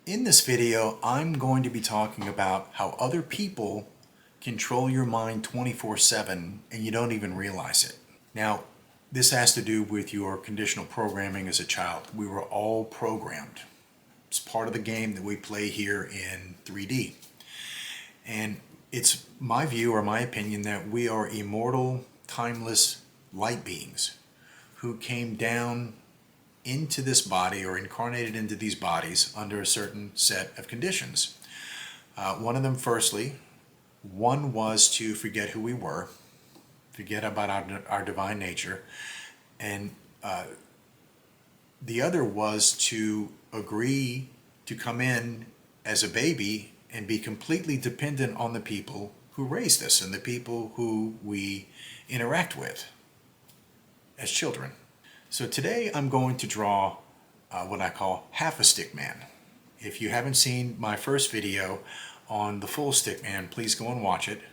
In this video, I'm going to be talking about how other people control your mind 24/7 and you don't even realize it. Now, this has to do with your conditional programming as a child. We were all programmed. It's part of the game that we play here in 3D. And it's my view or my opinion that we are immortal, timeless light beings who came down into this body or incarnated into these bodies under a certain set of conditions. One of them, firstly, one was to forget who we were, forget about our divine nature, and the other was to agree to come in as a baby and be completely dependent on the people who raised us and the people who we interact with as children. So today I'm going to draw what I call half a stick man. If you haven't seen my first video on the full stick man, please go and watch it.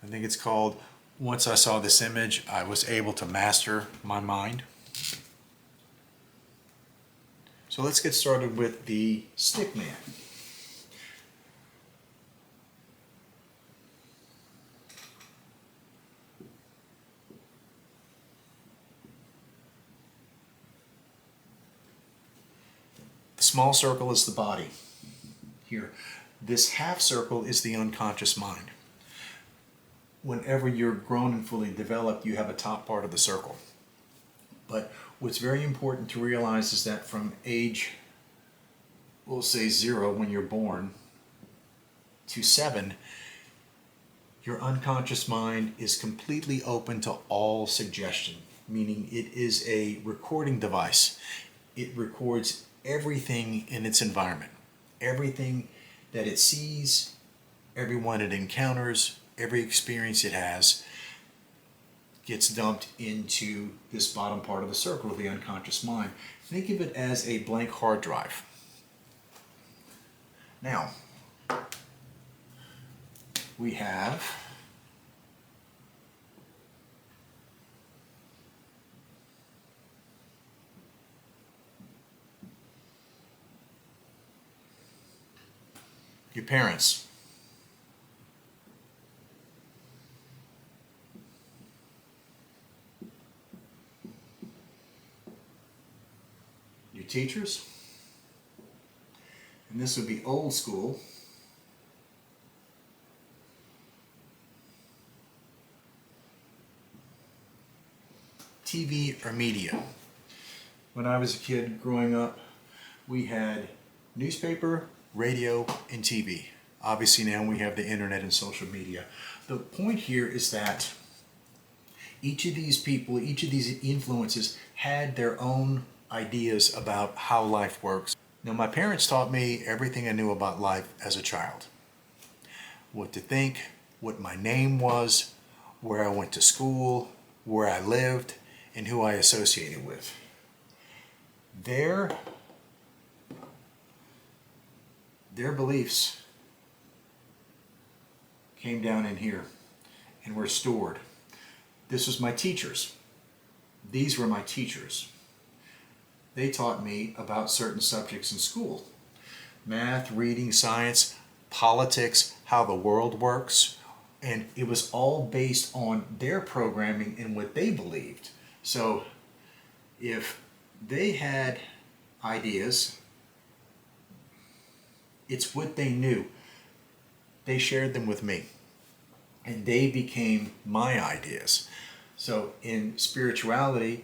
I think it's called Once I Saw This Image, I Was Able to Master My Mind. So let's get started with the stick man. The small circle is the body. Here, this half circle is the unconscious mind. Whenever you're grown and fully developed, you have a top part of the circle. But what's very important to realize is that from age, we'll say 0 when you're born, to 7, your unconscious mind is completely open to all suggestion, meaning it is a recording device. It records everything in its environment, everything that it sees, everyone it encounters, every experience it has gets dumped into this bottom part of the circle of the unconscious mind. Think of it as a blank hard drive. Now, we have your parents, your teachers, and this would be old school, TV or media. When I was a kid growing up, we had newspaper, radio, and TV. Obviously now we have the internet and social media. The point here is that each of these people, each of these influences had their own ideas about how life works. Now, my parents taught me everything I knew about life as a child. What to think, what my name was, where I went to school, where I lived, and who I associated with. Their beliefs came down in here and were stored. This was my teachers. These were my teachers. They taught me about certain subjects in school. Math, reading, science, politics, how the world works. And it was all based on their programming and what they believed. So if they had ideas, it's what they knew. They shared them with me. And they became my ideas. So in spirituality,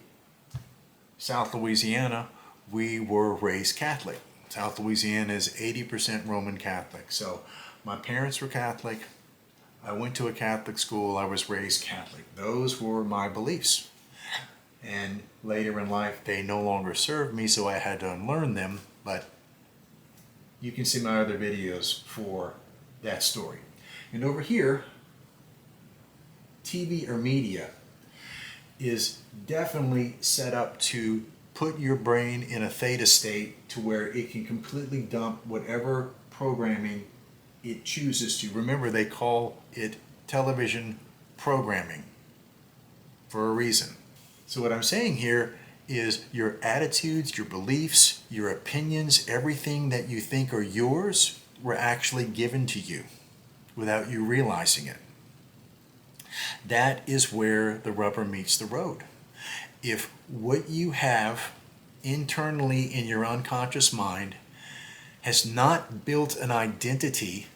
South Louisiana, we were raised Catholic. South Louisiana is 80% Roman Catholic. So my parents were Catholic. I went to a Catholic school. I was raised Catholic. Those were my beliefs. And later in life, they no longer served me, so I had to unlearn them. But you can see my other videos for that story. And over here, TV or media is definitely set up to put your brain in a theta state to where it can completely dump whatever programming it chooses to. Remember, they call it television programming for a reason. So what I'm saying here is your attitudes, your beliefs, your opinions, everything that you think are yours were actually given to you without you realizing it. That is where the rubber meets the road. If what you have internally in your unconscious mind has not built an identity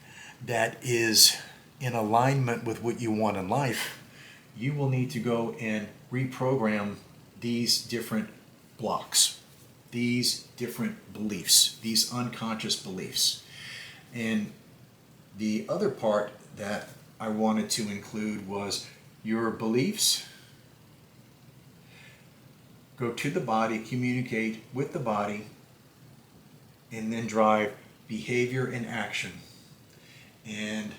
that is in alignment with what you want in life, you will need to go and reprogram these different blocks, these different beliefs, these unconscious beliefs. And the other part that I wanted to include was your beliefs go to the body, communicate with the body, and then drive behavior and action, and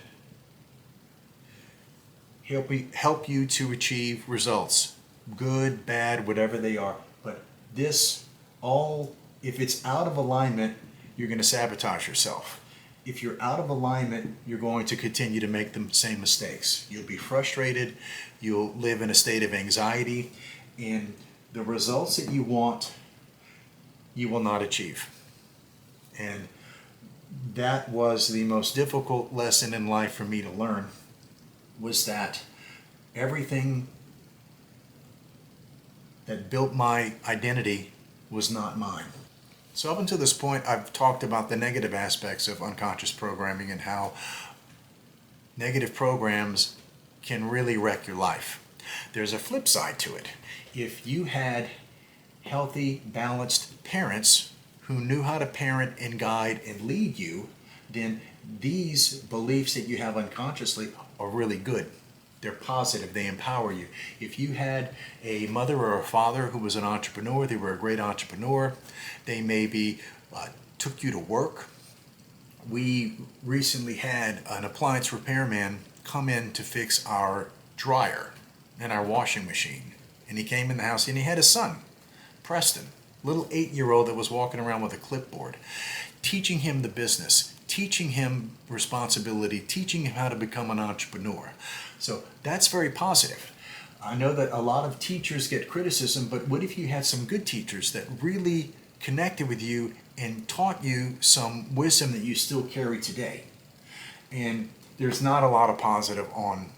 help you to achieve results, good, bad, whatever they are. But this all, if it's out of alignment, you're going to sabotage yourself. If you're out of alignment, you're going to continue to make the same mistakes. You'll be frustrated, you'll live in a state of anxiety, and the results that you want, you will not achieve. And that was the most difficult lesson in life for me to learn, was that everything that built my identity was not mine. So up until this point, I've talked about the negative aspects of unconscious programming and how negative programs can really wreck your life. There's a flip side to it. If you had healthy, balanced parents who knew how to parent and guide and lead you, then these beliefs that you have unconsciously are really good. They're positive, they empower you. If you had a mother or a father who was an entrepreneur, they were a great entrepreneur, they maybe took you to work. We recently had an appliance repairman come in to fix our dryer and our washing machine. And he came in the house and he had his son, Preston, little 8-year-old that was walking around with a clipboard, teaching him the business, teaching him responsibility, teaching him how to become an entrepreneur. So that's very positive. I know that a lot of teachers get criticism, but what if you had some good teachers that really connected with you and taught you some wisdom that you still carry today? And there's not a lot of positive on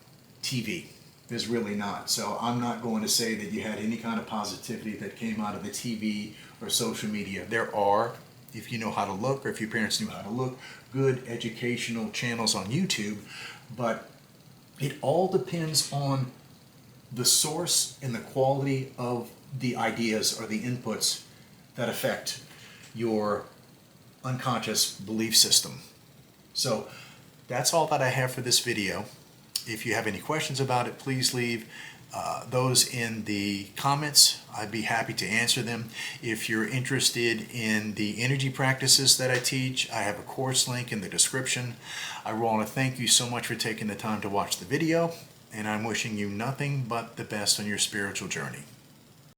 TV. There's really not. So I'm not going to say that you had any kind of positivity that came out of the TV or social media. There are, if you know how to look, or if your parents knew how to look, good educational channels on YouTube, but it all depends on the source and the quality of the ideas or the inputs that affect your unconscious belief system. So that's all that I have for this video. If you have any questions about it, please leave those in the comments. I'd be happy to answer them. If you're interested in the energy practices that I teach, I have a course link in the description. I want to thank you so much for taking the time to watch the video, and I'm wishing you nothing but the best on your spiritual journey.